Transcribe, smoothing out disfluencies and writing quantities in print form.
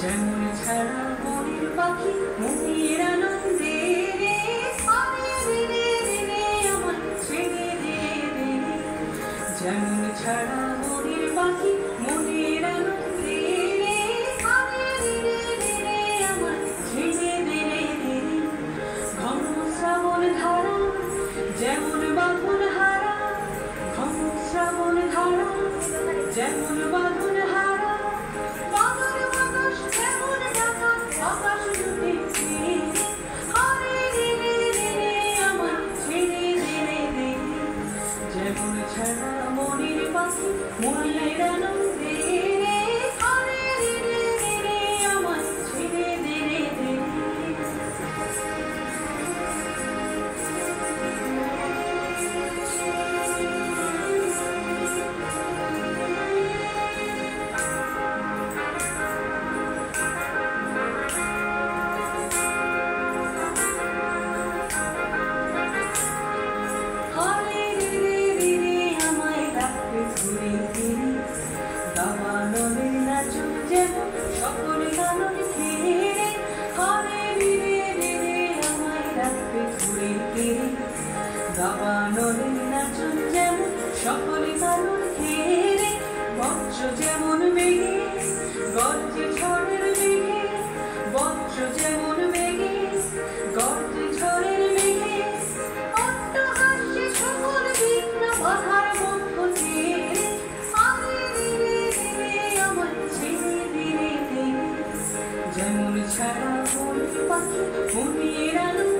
যেমন ছাড়া মনের পাখি মনের আনন্দে রে আরে রে রে আমার ছেড়ে দে রে যেমন ছাড়া মনের পাখি মনের আনন্দে রে আরে রে রে আমার ছেড়ে দে রে ঘন শ্রাবণ ধারা যেমন বাঁধন হারা ঘন শ্রাবণ ধারা যেমন বাঁধন হারা যেমন ছাড়া মনের পাখি মনের আনন্দে রে আরে রে রে আমার ছেড়ে দে রে সকল কানন ঘিরে হরে রে রে আমায় রাখবে ঘুরে ফিরে দাবানলের নাচন যেমন সকল কানন ঘিরে বজ্র যেমন মেঘে গর্জে ঝড়ের মেঘে বজ্র যেমন মেঘে গর্জে ঝড়ের মেঘে অট্টহাস্যে সকল বিঘ্ন বাধার মধ্য ছেড়ে যেমন ছাড়া মনের পাখি মনের আনন্দ